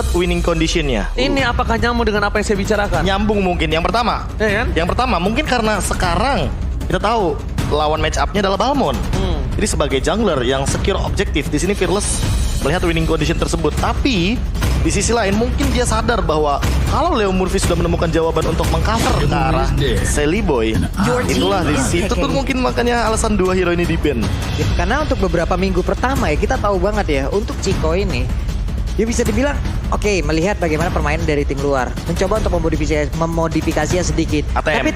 dapat winning conditionnya. Ini apakah nyambung dengan apa yang saya bicarakan? Nyambung mungkin. Yang pertama, Ya kan? yang pertama mungkin karena sekarang kita tahu lawan match up-nya adalah Balmond. Jadi sebagai jungler yang secure objektif, di sini Fearless melihat winning condition tersebut. Tapi di sisi lain mungkin dia sadar bahwa kalau Leo Murphy sudah menemukan jawaban untuk mengcover ke arah Sally Boy, itulah di situ tuh mungkin makanya alasan dua hero ini di-ban. Ya, karena untuk beberapa minggu pertama ya kita tahu banget ya untuk Chico ini dia bisa dibilang oke, melihat bagaimana permainan dari tim luar, mencoba untuk memodifikasinya sedikit. ATM.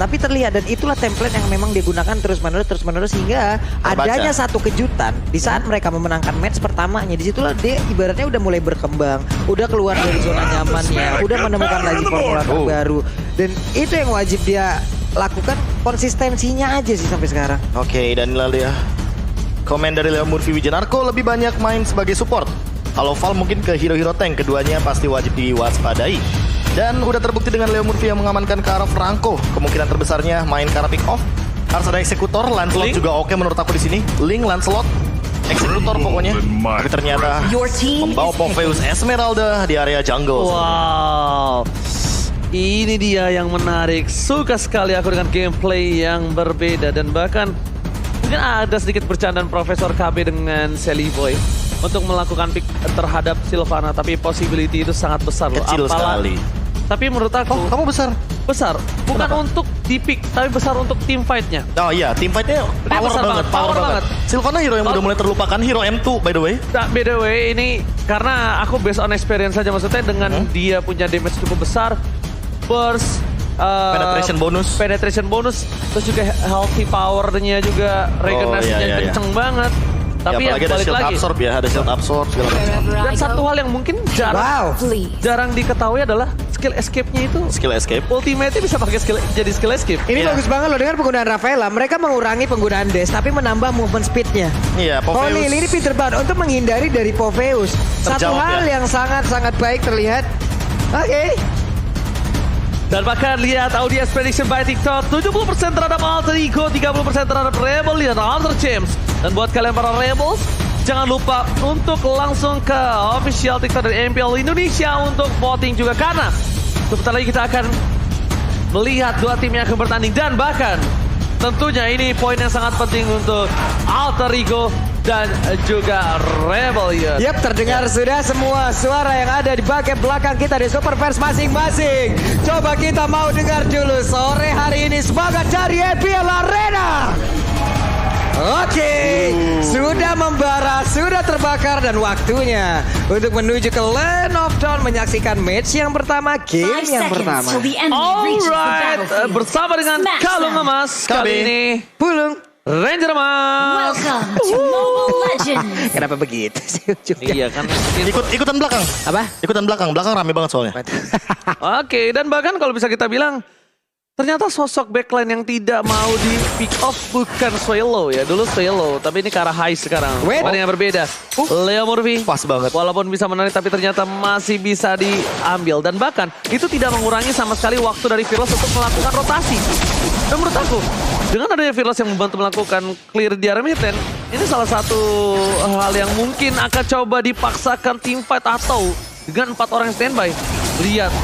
Tapi terlihat dan itulah template yang memang digunakan terus menerus hingga adanya satu kejutan di saat mereka memenangkan match pertamanya. Disitulah dia ibaratnya udah mulai berkembang, udah keluar dari zona nyamannya, udah menemukan lagi formula baru, dan itu yang wajib dia lakukan, konsistensinya aja sih sampai sekarang. Oke, dan lalu ya komen dari Leo Murphy Wijanarko lebih banyak main sebagai support. Kalau Val mungkin ke hero-hero tank, keduanya pasti wajib diwaspadai. Dan udah terbukti dengan Leo Murphy yang mengamankan ke arah Franco. Kemungkinan terbesarnya main ke arah pick off. Harus ada eksekutor, Lancelot juga oke menurut aku di sini. Link, Lancelot, eksekutor pokoknya. Tapi ternyata membawa Popheus Esmeralda di area jungle. Wow. Ini dia yang menarik. Suka sekali aku dengan gameplay yang berbeda. Dan bahkan mungkin ada sedikit bercandaan Profesor KB dengan Sally Boy untuk melakukan pick terhadap Sylvana, tapi possibility itu sangat besar loh. Kecil sekali. Tapi menurut aku, Kamu besar? besar. Bukan Kenapa? untuk di pick, tapi besar untuk team fight-nya. Oh iya, team fight-nya Dia besar banget, power banget. Sylvana hero yang udah mulai terlupakan, hero M2 by the way. Nah, by the way, ini karena aku based on experience saja, maksudnya dengan dia punya damage cukup besar, burst, penetration bonus, terus juga healthy power-nya juga, regenerasinya kenceng banget. Tapi ya, ya apalagi ada balik shield lagi. absorb ya, ada shield absorb segala macam. Dan satu hal yang mungkin jarang diketahui adalah skill escape-nya itu. Skill escape. Ultimate-nya bisa pakai jadi skill escape. Ini Iya. bagus banget loh dengan penggunaan Rafaela. Mereka mengurangi penggunaan dash tapi menambah movement speed-nya. Iya, Oh Popheus. ini pinter banget untuk menghindari dari Popheus. Satu Terjawab hal ya. yang sangat baik terlihat. Oke. Dan bahkan lihat audience prediction by TikTok, 70% terhadap Alter Ego, 30% terhadap Rebel dan Alter James. Dan buat kalian para Rebels, jangan lupa untuk langsung ke official TikTok dari MPL Indonesia untuk voting juga, karena sebentar lagi kita akan melihat dua tim yang akan bertanding. Dan bahkan tentunya ini poin yang sangat penting untuk Alter Ego dan juga Rebellion. Yap, terdengar sudah semua suara yang ada di bagian belakang kita di Superverse masing-masing. Coba kita mau dengar dulu sore hari ini semangat dari MPL Arena. Oke, sudah membara, sudah terbakar dan waktunya untuk menuju ke Land of Dawn menyaksikan match yang pertama, game yang pertama. Alright, bersama dengan Kalung Emas kali ini Pulung. Ranger Emas. Welcome to Mobile Legends. Kenapa begitu sih ujungnya? Iya kan. Ikutan belakang. Apa? Ikutan belakang rame banget soalnya. Oke, dan bahkan kalau bisa kita bilang, ternyata sosok backline yang tidak mau di pick off bukan Swallow ya. Dulu Swallow, tapi ini ke arah high sekarang. Yang berbeda. Leo Murphy. Pas banget. Walaupun bisa menarik, tapi ternyata masih bisa diambil. Dan bahkan itu tidak mengurangi sama sekali waktu dari Fearless untuk melakukan rotasi. Dan menurut aku, dengan adanya Fearless yang membantu melakukan clear di area mid lane, ini salah satu hal yang mungkin akan coba dipaksakan team fight atau dengan 4 orang standby. Lihat.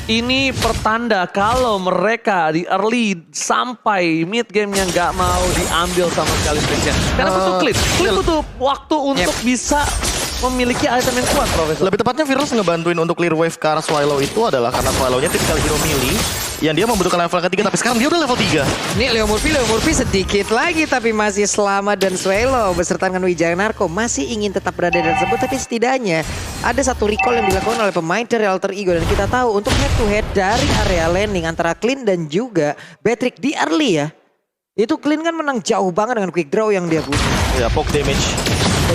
Ini pertanda kalau mereka di early sampai mid game-nya nggak mau diambil sama sekali triknya. Karena butuh Clip butuh waktu untuk bisa memiliki item yang kuat, Profesor. Lebih tepatnya Virus ngebantuin untuk clear wave ke arah Swallow itu adalah karena Swallow-nya tipikal hero melee yang dia membutuhkan level ketiga, tapi sekarang dia udah level 3. Ini Leo Murphy sedikit lagi tapi masih selamat, dan Swallow beserta dengan Wijanarko masih ingin tetap berada di tersebut, tapi setidaknya ada satu recall yang dilakukan oleh pemain dari Alter Ego, dan kita tahu untuk head to head dari area landing antara Clean dan juga Patrick di early ya. Itu Clean kan menang jauh banget dengan quick draw yang dia punya. Ya, poke damage.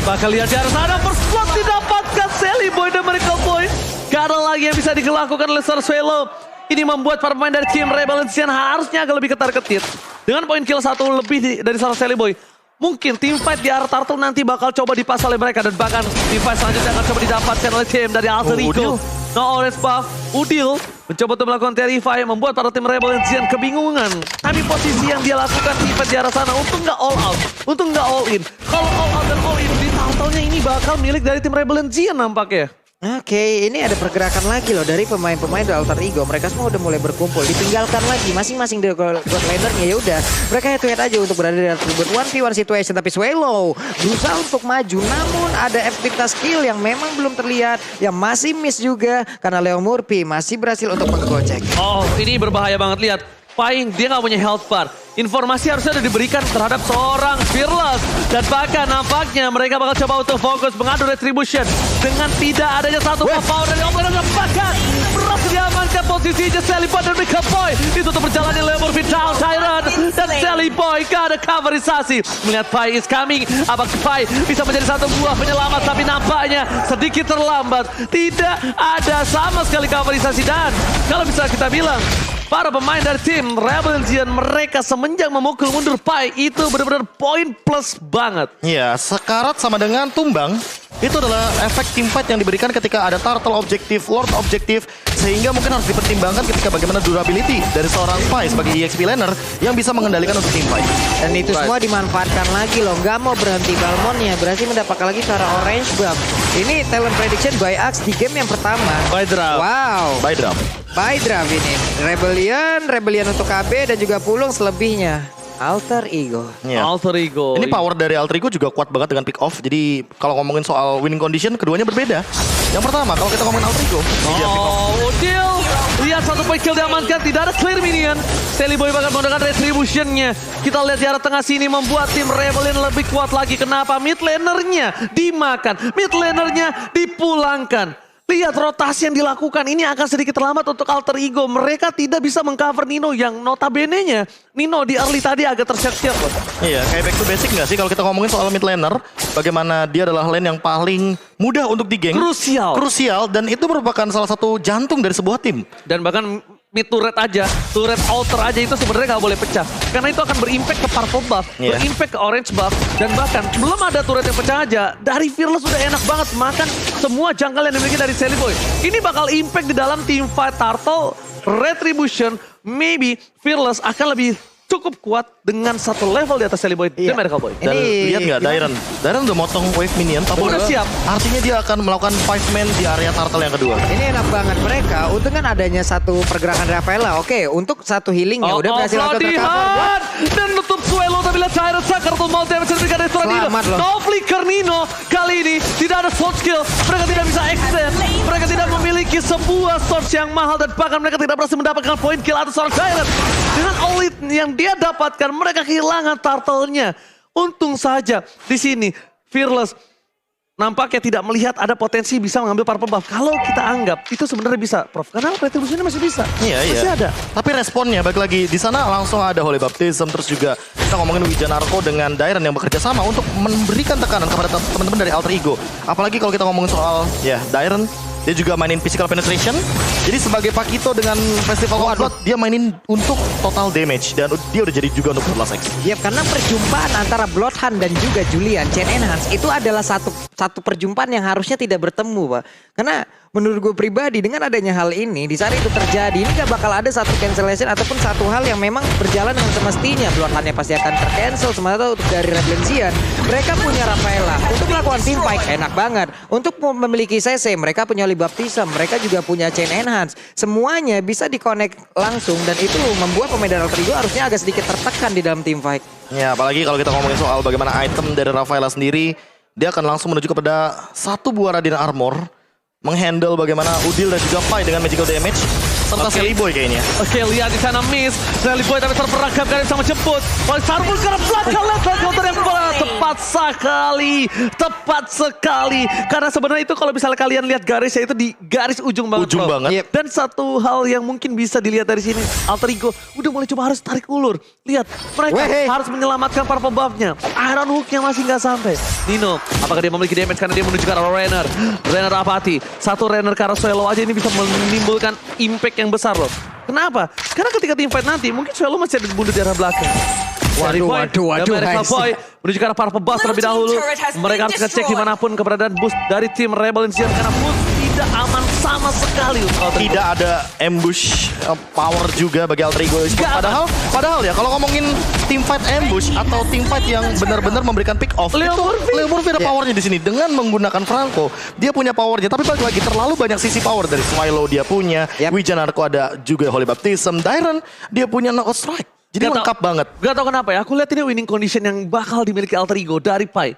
Bakal lihat di arah sana, first blood didapatkan Sally Boy dan Miracle Boy. Gak ada lagi yang bisa dilakukan oleh Swallow. Ini membuat para pemain dari tim Rebellion harusnya agak lebih ketar-ketir. Dengan poin kill 1 lebih dari seorang Sally Boy. Mungkin team fight di arah Turtle nanti bakal coba dipas oleh mereka. Dan bahkan team fight selanjutnya akan coba didapatkan oleh tim dari Alter Ego. No orange buff, Udil mencoba untuk melakukan Terrify, membuat para tim Rebellion kebingungan. Tapi posisi yang dia lakukan team fight di arah sana untuk nggak all out, untuk nggak all in. Kalau all out dan all in, di Turtle-nya ini bakal milik dari tim Rebellion nampaknya. Oke, ini ada pergerakan lagi loh dari pemain-pemain dari Alter Ego. Mereka semua udah mulai berkumpul, ditinggalkan lagi masing-masing dari god lanernya. Ya udah, mereka head to head aja untuk berada di atribut 1v1 situation. Tapi Swelo berusaha untuk maju, namun ada aktivitas skill yang memang belum terlihat, yang masih miss juga karena Leo Murphy masih berhasil untuk menggocek. Oh, ini berbahaya banget. Lihat, Pai dia nggak punya health bar. Informasi harusnya sudah diberikan terhadap seorang Fearless. Dan bahkan nampaknya mereka bakal coba untuk fokus mengadu retribution. Dengan tidak adanya satu power dari Omega. Dan bahkan berhasil diamankan posisinya Sally Boy dan Mika Boy. Itu untuk perjalanan Leo Murphy down Tyrant. Dan Sally Boy gak ada coverisasi. Melihat Pai is coming. Apakah Pai bisa menjadi satu buah penyelamat. Tapi nampaknya sedikit terlambat. Tidak ada sama sekali coverisasi. Dan kalau bisa kita bilang, para pemain dari tim Rebellion mereka semenjak memukul mundur Pai itu benar-benar poin plus banget. Ya, sekarat sama dengan tumbang. Itu adalah efek teamfight yang diberikan ketika ada turtle objektif, lord objektif. Sehingga mungkin harus dipertimbangkan ketika bagaimana durability dari seorang Pai sebagai EXP laner yang bisa mengendalikan untuk teamfight. Dan itu semua dimanfaatkan lagi loh. Gak mau berhenti Balmonnya. Berhasil mendapatkan lagi cara orange buff. Ini talent prediction by Axe di game yang pertama. By draft. Wow. By drop. By draft ini. Rebellion untuk KB dan juga Pulung selebihnya. Alter Ego. Ya. Alter Ego. Ini power dari Alter Ego juga kuat banget dengan pick off. Jadi kalau ngomongin soal winning condition, keduanya berbeda. Yang pertama, kalau kita ngomongin Alter Ego, Udil. Lihat satu point kill diamankan, tidak ada clear minion. Sally Boy bakal menggunakan retributionnya. Kita lihat di arah tengah sini membuat tim Rebellion lebih kuat lagi. Kenapa? Mid lanernya dimakan, mid lanernya dipulangkan. Lihat rotasi yang dilakukan, ini akan sedikit terlambat untuk Alter Ego. Mereka tidak bisa mengcover Nino yang notabene-nya Nino di early tadi agak tersiap-siap loh. iya, kayak back to basic nggak sih kalau kita ngomongin soal mid laner, bagaimana dia adalah lane yang paling mudah untuk di-gank. Krusial, dan itu merupakan salah satu jantung dari sebuah tim. Dan bahkan mid turret aja, turret alter aja itu sebenarnya nggak boleh pecah. Karena itu akan berimpact ke purple buff, Iya. berimpact ke orange buff. Dan bahkan belum ada turret yang pecah aja, dari Fearless udah enak banget makan semua junggle yang dimiliki dari Sally Boy. Ini bakal impact di dalam team fight Turtle, Retribution, maybe Fearless akan lebih cukup kuat dengan satu level di atas Sally Boy dan Medical Boy. Dan Ini lihat nggak Dairon udah motong wave minion, tapi Udah siap. Artinya dia akan melakukan 5 man di area turtle yang kedua. Ini enak banget mereka dengan adanya satu pergerakan Rafaela. Oke, untuk satu healingnya udah berhasil untuk tercover. Dan nutup Swelo tapi lihat Cyrus Sakar tuh mau damage diberikan dari seorang Nino. Selamat loh. No flicker Nino kali ini tidak ada sword skill. Mereka tidak bisa extend. Mereka tidak memiliki sebuah sword yang mahal dan bahkan mereka tidak berhasil mendapatkan point kill atas seorang Tyrant. Dengan olit yang dia dapatkan mereka kehilangan turtle-nya. Untung saja di sini Fearless nampaknya tidak melihat ada potensi bisa mengambil purple buff. Kalau kita anggap itu sebenarnya bisa, Prof. Karena retribusinya masih bisa. Masih ada. Tapi responnya balik lagi di sana langsung ada Holy Baptism, terus juga kita ngomongin Wijanarko dengan Dairon yang bekerja sama untuk memberikan tekanan kepada teman-teman dari Alter Ego. Apalagi kalau kita ngomongin soal Dairon, dia juga mainin physical penetration. Jadi sebagai Pakito dengan Festival of Blood, dia mainin untuk total damage dan dia udah jadi juga untuk Bloodlust X. Ya, karena perjumpaan antara Bloodhound dan juga Julian Chain Enhance itu adalah satu perjumpaan yang harusnya tidak bertemu, Pak. Karena menurut gue pribadi dengan adanya hal ini, di saat itu terjadi, ini gak bakal ada satu cancellation ataupun satu hal yang memang berjalan dengan semestinya. Bloodhound-nya pasti akan tercancel, sementara untuk dari Rebellion, mereka punya Rafaela. Untuk melakukan team fight, enak banget. Untuk memiliki CC, mereka punya Holy Baptism, mereka juga punya Chain Enhance. Semuanya bisa di-connect langsung dan itu membuat pemain dari Alter Ego harusnya agak sedikit tertekan di dalam team fight. Ya, apalagi kalau kita ngomongin soal bagaimana item dari Rafaela sendiri, dia akan langsung menuju kepada satu buah Radiant Armor, menghandle bagaimana Udil dan juga Pai dengan magical damage, serta Sally Boy kayaknya. Oke, lihat di sana miss. Sally Boy tapi terperangkap kali sama jemput. Oleh Sarbul ke belakang, lihat counter yang tepat sekali. Karena sebenarnya itu kalau misalnya kalian lihat garisnya itu di garis ujung banget. Ujung banget. Yep. Dan satu hal yang mungkin bisa dilihat dari sini, Alter Ego udah mulai coba harus tarik ulur. Lihat, mereka harus menyelamatkan para pembuffnya. Iron Hook-nya masih nggak sampai. Nino, apakah dia memiliki damage karena dia menuju ke arah Renner? Renner apati. Satu Renner ke arah Swelo aja ini bisa menimbulkan impact yang besar loh. Kenapa? Karena ketika team fight nanti mungkin Swelo masih ada dibunuh di arah belakang. Waduh. Boy menuju ke arah para pebas terlebih dahulu. Mereka harus ngecek dimanapun keberadaan boost dari tim Rebellion karena boost tidak aman sama sekali untuk Alter Ego. Tidak ada ambush power juga bagi Alter Ego Esports. Nggak ada. Padahal ya kalau ngomongin team fight ambush atau team fight yang benar-benar memberikan pick off, Leo Murphy. Leo Murphy ada powernya di sini dengan menggunakan Franco. Dia punya powernya, tapi balik lagi terlalu banyak sisi power dari Swallow dia punya, Yap. Wijanarko ada juga Holy Baptism, Dairon dia punya knockout strike. Jadi Nggak lengkap banget. Gak tau kenapa ya, aku lihat ini winning condition yang bakal dimiliki Alter Ego dari Pai.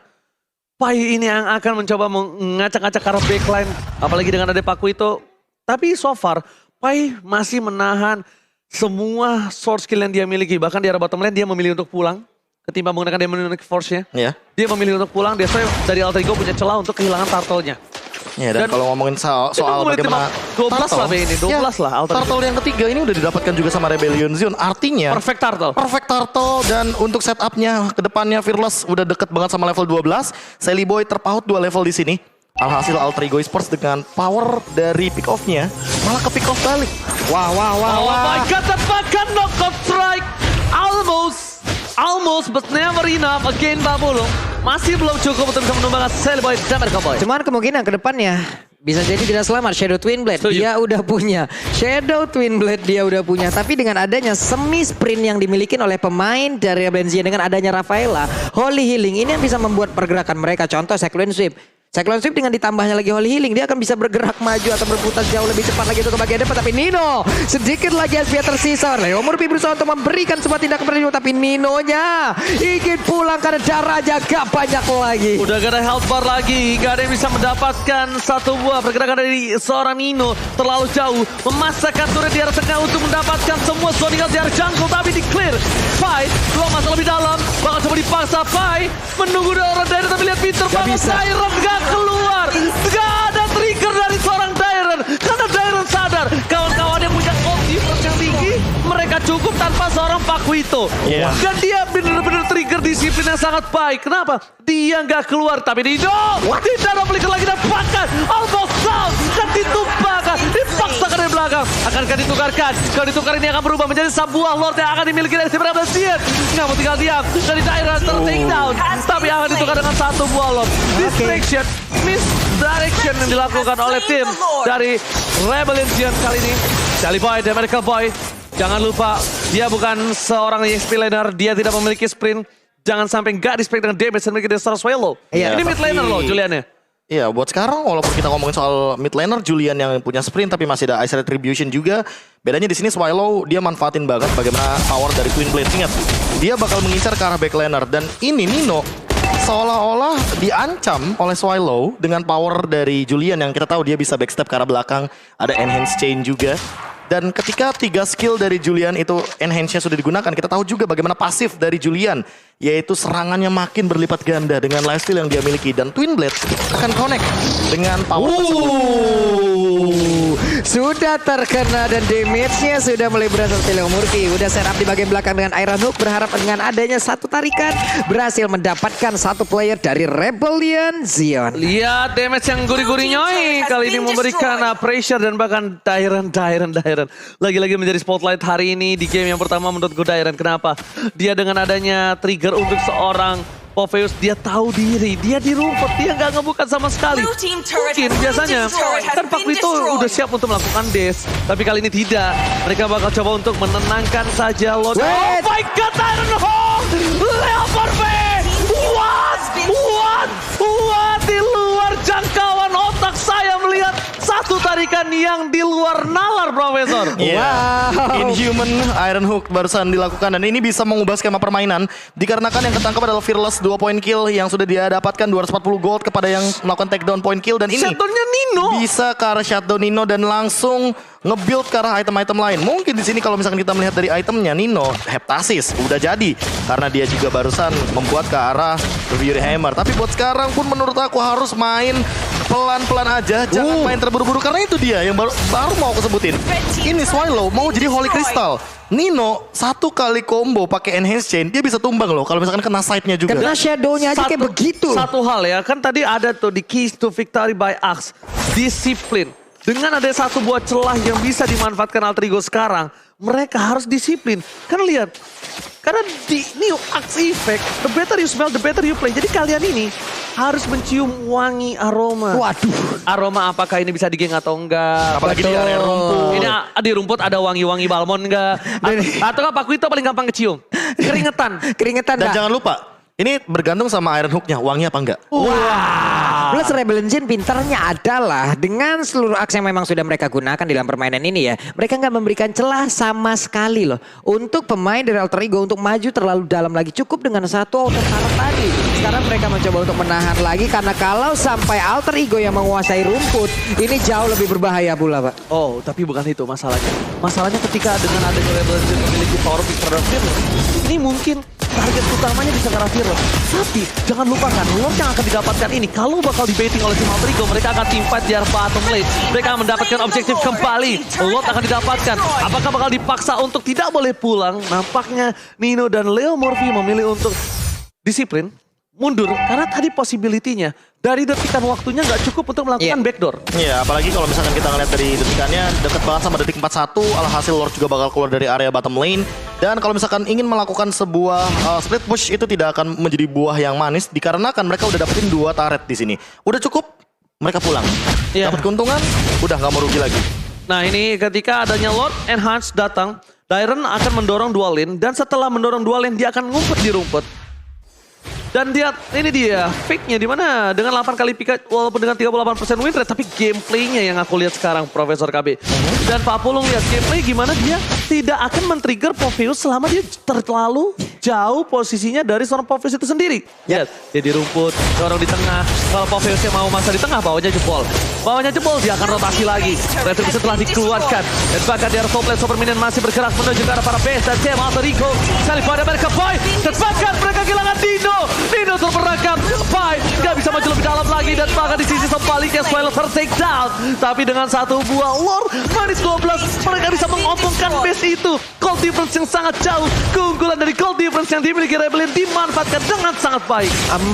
Pai ini yang akan mencoba mengacak-acak ke arah backline, apalagi dengan ada Paku itu. Tapi so far, Pai masih menahan semua source skill yang dia miliki. Bahkan di arah bottom lane dia memilih untuk pulang. Ketimbang menggunakan Demonic Force-nya. Ya. Dia memilih untuk pulang, dia dari Alter Ego punya celah untuk kehilangan turtle-nya. Ya, dan Dan kalau ngomongin soal memiliki bagaimana 12 lah Be ini, 12 lah Alter Ego. Turtle yang ketiga ini udah didapatkan juga sama Rebellion Zion. Artinya Perfect turtle. Perfect Turtle, dan untuk setupnya ke depannya Fearless udah deket banget sama level 12. Sally Boy terpaut 2 level di sini. Alhasil Alter Ego Esports dengan power dari pick off-nya malah ke pick off balik. Wah, wah, wah, Oh wah. my god, dapatkan knockout strike. Almost, but never enough. Again Babulung. Masih belum cukup untuk bisa menumbangkan Sally Boy dan Mereka Boy. Cuman kemungkinan ke depannya bisa jadi tidak selamat. Shadow Twin Blade Setuju. dia udah punya. Shadow Twin Blade dia udah punya. Tapi dengan adanya semi sprint yang dimiliki oleh pemain dari Rebellion dengan adanya Rafaela, Holy Healing ini yang bisa membuat pergerakan mereka. Contoh Cyclone Sweep. Cyclone Sweep dengan ditambahnya lagi Holy Healing, dia akan bisa bergerak maju atau berputar jauh lebih cepat lagi untuk ke bagian depan. Tapi Nino sedikit lagi SPA tersisa. Leo Murphy berusaha untuk memberikan sebuah tindakan berdiri, tapi Ninonya ingin pulang karena darahnya gak banyak lagi. Udah gak ada health bar lagi. Gak ada yang bisa mendapatkan satu buah pergerakan dari seorang Nino. Terlalu jauh. Memasakkan turret di arah tengah untuk mendapatkan semua zoning di arah jungle. Tapi di clear. Pai belum masuk lebih dalam. Bakal coba dipaksa Pai. Menunggu orang dari tapi lihat pinter banget. bisa. Dairon gak keluar. Gak ada trigger dari seorang Dairon. Karena Dairon sadar. Kawan-kawan yang punya ulti yang tinggi. Mereka cukup tanpa seorang Pakuito. Iya. Dan dia benar-benar trigger disiplin yang sangat baik. Kenapa? Dia nggak keluar. Tapi Nino tidak ada flicker lagi dan bahkan almost down. Dan ditumpahkan. Dipaksakan dari belakang. Akankah ditukarkan? Kalau ditukar ini akan berubah menjadi sebuah lord yang akan dimiliki dari si Rebellion. Nggak mau tinggal diam. Dari daerah take down. Tapi akan ditukar dengan satu buah lord. Distraction. Misdirection yang dilakukan oleh tim dari Rebellion kali ini. Sally Boy dan Medical Boy. Jangan lupa, dia bukan seorang EXP laner, dia tidak memiliki sprint. Jangan sampai nggak dispek dengan damage dan memiliki Star Swallow. Iya, Ini mid laner loh Juliannya. Iya, buat sekarang walaupun kita ngomongin soal mid laner, Julian yang punya sprint tapi masih ada Ice Retribution juga. Bedanya di sini Swallow dia manfaatin banget bagaimana power dari Twin Blade. Ingat, dia bakal mengincar ke arah back laner, dan ini Nino seolah-olah diancam oleh Swallow dengan power dari Julian yang kita tahu dia bisa backstep ke arah belakang, ada enhance chain juga. Dan ketika 3 skill dari Julian itu enhance-nya sudah digunakan, kita tahu juga bagaimana pasif dari Julian, yaitu serangannya makin berlipat ganda dengan lifesteal yang dia miliki. Dan Twin Blade akan connect dengan power Sudah terkena dan damage-nya sudah mulai berasal dari Leo Murphy. Udah setup di bagian belakang dengan Iron Hook, berharap dengan adanya satu tarikan berhasil mendapatkan satu player dari Rebellion Zion. Lihat damage yang gurih-gurih nyoy. Kali ini memberikan pressure dan bahkan Dairon. Lagi-lagi menjadi spotlight hari ini di game yang pertama menurut gue Dairon. Kenapa? Dia dengan adanya trigger untuk seorang Popheus, dia tahu diri, dia di rumput, dia nggak ngebuka sama sekali. Mungkin biasanya kan Paku itu udah siap untuk melakukan dash, tapi kali ini tidak. Mereka bakal coba untuk menenangkan saja Lord. Oh my god, Iron Hawk! Leopard V! What? Di luar jangkauan otak saya melihat satu tarikan yang di luar nalar, Profesor. Wow. Inhuman Iron Hook barusan dilakukan, dan ini bisa mengubah skema permainan dikarenakan yang ketangkap adalah Fearless 2 point kill yang sudah dia dapatkan 240 gold kepada yang melakukan takedown point kill, dan ini Shutdown-nya Nino. bisa ke arah shutdown Nino dan langsung nge-build ke arah item-item lain. Mungkin di sini kalau misalkan kita melihat dari itemnya, Nino Heptasis udah jadi karena dia juga barusan membuat ke arah Fury Hammer. Tapi buat sekarang pun menurut aku harus main pelan-pelan aja, jangan main terburu-buru karena itu dia yang baru mau aku sebutin. Ini Swallow mau jadi Holy Crystal. Nino satu kali combo pakai enhance chain dia bisa tumbang loh kalau misalkan kena side-nya juga. Kena shadow-nya aja kayak begitu. Satu hal ya, kan tadi ada tuh di Keys to Victory by Axe. Disiplin. Dengan ada satu buah celah yang bisa dimanfaatkan Alter Ego sekarang, mereka harus disiplin. Kan lihat, karena di New Axe Effect, the better you smell, the better you play. Jadi kalian ini harus mencium wangi aroma. Waduh. Aroma apakah ini bisa digeng atau enggak. Apalagi di area rumput. Ini di rumput ada wangi-wangi balmon enggak. Atau Pak Kuito paling gampang kecium. Keringetan. Keringetan Dan Kak. jangan lupa, ini bergantung sama Iron Hook-nya, wangi apa enggak. Plus Rebel Engine pintarnya adalah dengan seluruh aksi yang memang sudah mereka gunakan di dalam permainan ini ya. Mereka nggak memberikan celah sama sekali loh. Untuk pemain dari Alter Ego untuk maju terlalu dalam lagi. Cukup dengan satu auto turret tadi. Sekarang mereka mencoba untuk menahan lagi. Karena kalau sampai Alter Ego yang menguasai rumput. Ini jauh lebih berbahaya pula Pak. Oh, tapi bukan itu masalahnya. Masalahnya ketika dengan adanya Rebel Engine memiliki power pick terhadap Fearless, ini mungkin target utamanya bisa ke arah Fearless. Tapi jangan lupakan, Lord yang akan didapatkan ini kalau bakal di-baiting oleh tim Alter Ego, mereka akan teamfight di arah bottom lane. Mereka akan mendapatkan objektif kembali. Lord akan didapatkan. Apakah bakal dipaksa untuk tidak boleh pulang? Nampaknya Nino dan Leo Murphy memilih untuk disiplin, mundur. Karena tadi possibility-nya dari detikan waktunya nggak cukup untuk melakukan backdoor. Iya, apalagi kalau misalkan kita ngeliat dari detikannya deket banget sama detik 41, alhasil Lord juga bakal keluar dari area bottom lane. Dan kalau misalkan ingin melakukan sebuah split push itu tidak akan menjadi buah yang manis dikarenakan mereka udah dapetin 2 turret di sini. Udah cukup, mereka pulang. Iya. Dapat keuntungan, udah nggak mau rugi lagi. Nah ini ketika adanya Lord Enhance datang, Dairen akan mendorong dual lane. Dan setelah mendorong dual lane dia akan ngumpet di rumput. Dan dia, ini dia pick-nya dimana dengan 8 kali pick walaupun dengan 38% win rate. Tapi gameplaynya yang aku lihat sekarang Profesor KB. Dan Pak Pulung lihat gameplay gimana dia tidak akan men-trigger Popheus selama dia terlalu jauh posisinya dari seorang Popheus itu sendiri. Lihat, dia di rumput, dorong di tengah. Kalau Popheusnya mau masa di tengah, bawahnya jebol. Bawahnya jebol, dia akan rotasi lagi. Retribution telah dikeluarkan. Dan bahkan di arah top lane, Super Minion masih bergerak menuju ke arah para base. Dan tim Alter Ego, sekali pada mereka Pai. Dan bahkan mereka kehilangan Dino. Dino terperangkap, Pai gak bisa maju lebih dalam lagi. Dan bahkan di sisi sebaliknya, Swallow ter-take down. Tapi dengan satu buah Lord, manis 12, mereka bisa mengompongkan base itu. Gold difference yang sangat jauh. Keunggulan dari gold difference yang dimiliki Rebellion dimanfaatkan dengan sangat baik.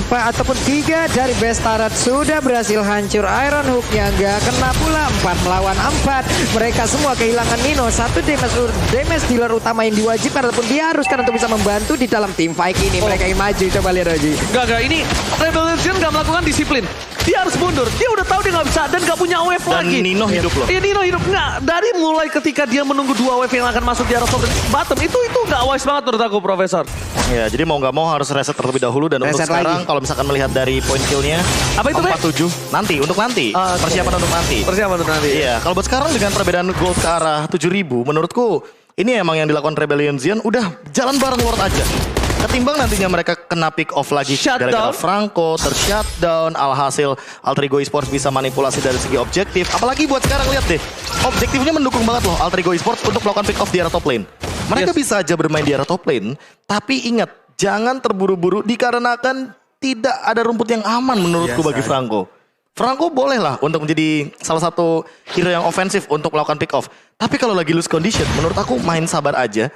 4 ataupun 3 dari best turret sudah berhasil hancur. Iron Hook-nya nggak kena pula. 4 melawan 4. Mereka semua kehilangan Nino. 1 damage dealer utama yang diwajibkan ataupun diharuskan untuk bisa membantu di dalam tim fight ini. Mereka yang maju. Coba lihat aja. Gak, ini Rebellion gak melakukan disiplin. Dia harus mundur. Dia udah tahu dia gak bisa dan gak punya wave Dan lagi. Nino hidup loh. Iya Nino hidup. Nggak, dari mulai ketika dia menunggu 2 wave yang akan masuk di arah top dan bottom. Itu gak wise banget menurut aku Profesor. Ya, jadi mau nggak mau harus reset terlebih dahulu. Dan untuk Reset sekarang lagi. kalau misalkan melihat dari point kill-nya Apa itu, Be? 47. Nanti, untuk nanti. Oke. Persiapan untuk nanti. Persiapan untuk nanti. Iya, kalau buat sekarang dengan perbedaan gold ke arah 7.000, menurutku ini emang yang dilakukan Rebellion Zion udah jalan bareng Lord aja. Ketimbang nantinya mereka kena pick off lagi Shutdown. gara-gara Franco ter-shutdown, alhasil Alter Ego Esports bisa manipulasi dari segi objektif. Apalagi buat sekarang lihat deh, objektifnya mendukung banget loh Alter Ego Esports untuk melakukan pick off di arah top lane. Mereka Yes. bisa aja bermain di arah top lane, tapi ingat jangan terburu-buru dikarenakan tidak ada rumput yang aman menurutku bagi Franco. Franco boleh lah untuk menjadi salah satu hero yang ofensif untuk melakukan pick off. Tapi kalau lagi lose condition, menurut aku main sabar aja.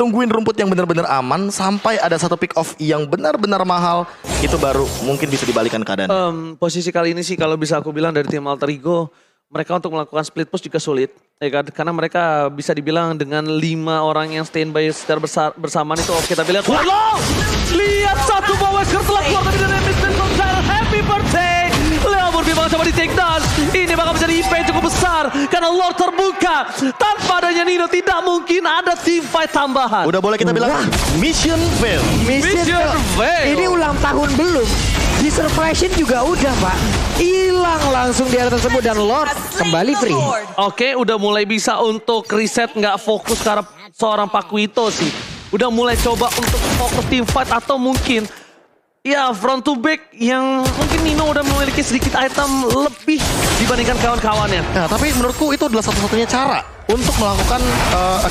Tungguin rumput yang benar-benar aman sampai ada satu pick off yang benar-benar mahal. Itu baru mungkin bisa dibalikan keadaan. Posisi kali ini sih kalau bisa aku bilang dari tim Alter Ego, mereka untuk melakukan split push juga sulit. Ya kan? Karena mereka bisa dibilang dengan 5 orang yang standby secara bersamaan itu oke. Tapi lihat, wow! Lihat satu bawah telah keluar tapi dari Mr. Gonzalo. Happy birthday! Leo Murphy bakal coba di take down. Ini bakal menjadi IP yang cukup besar. Karena Lord terbuka. Tanpa adanya Nino tidak mungkin ada team fight tambahan. Udah boleh kita bilang mission fail. Mission fail. Ini ulang tahun belum. Di Surprising juga udah Pak. Hilang langsung di area tersebut dan Lord kembali free. Oke, udah mulai bisa untuk reset, nggak fokus ke arah seorang Pak Kuito sih. Udah mulai coba untuk fokus team fight atau mungkin ya front to back yang mungkin Nino udah memiliki sedikit item lebih dibandingkan kawan-kawannya. Nah, tapi menurutku itu adalah satu-satunya cara untuk melakukan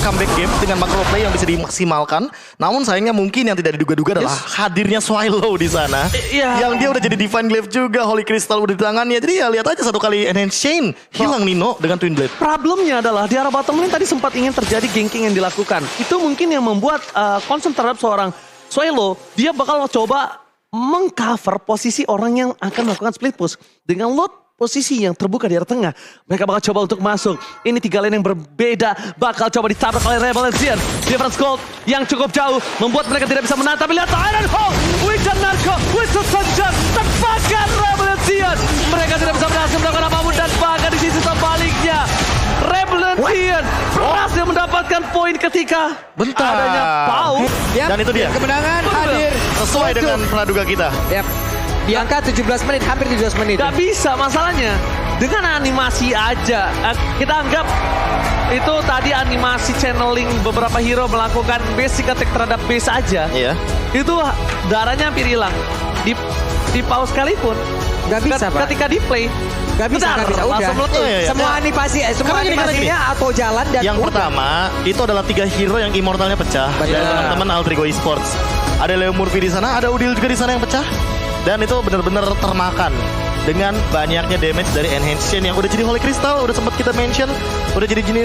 comeback game dengan macro play yang bisa dimaksimalkan. Namun sayangnya mungkin yang tidak diduga-duga adalah hadirnya Swallow di sana. Iya. Yang dia udah jadi Divine Glaive juga, Holy Crystal udah di tangannya. Jadi ya lihat aja satu kali Enhance Chain hilang Nino dengan Twin Blade. Problemnya adalah di arah bottom lane tadi sempat ingin terjadi ganking yang dilakukan. Itu mungkin yang membuat concern terhadap seorang Swallow. Dia bakal coba mengcover posisi orang yang akan melakukan split push. Dengan Lord posisi yang terbuka di area tengah. Mereka bakal coba untuk masuk. Ini 3 lane yang berbeda. Bakal coba ditabrak oleh Rebellion Zion. Difference gold yang cukup jauh. Membuat mereka tidak bisa menang. Tapi lihat Iron Hawk. Witcher Narco. Witcher Sunshine. Terbakar. Mereka tidak bisa berhasil melakukan apapun dan bahkan di sisi sebaliknya Rebellion berhasil mendapatkan poin ketika adanya Pau. Yap, Dan itu dia. Kemenangan hadir. Sesuai dengan praduga kita. Yap. Di angka 17 menit, hampir 17 menit. Gak bisa masalahnya. Dengan animasi aja. Kita anggap itu tadi animasi channeling beberapa hero melakukan basic attack terhadap base aja. Iya. Itu darahnya hampir hilang. Di pause sekalipun. Gak bisa, Pak. Ketika di play. Gak bisa, bentar, gak bisa. Udah. langsung meletus. Iya. Semua animasi, semua Karena gini, animasinya atau jalan dan Yang pertama, itu adalah 3 hero yang immortalnya pecah. Benar. Dari teman-teman Altrigo Esports. Ada Leo Murphy di sana, ada Udil juga di sana yang pecah. Dan itu benar-benar termakan dengan banyaknya damage dari Enhanced Chain yang udah jadi Holy Crystal, udah sempat kita mention, udah jadi jenis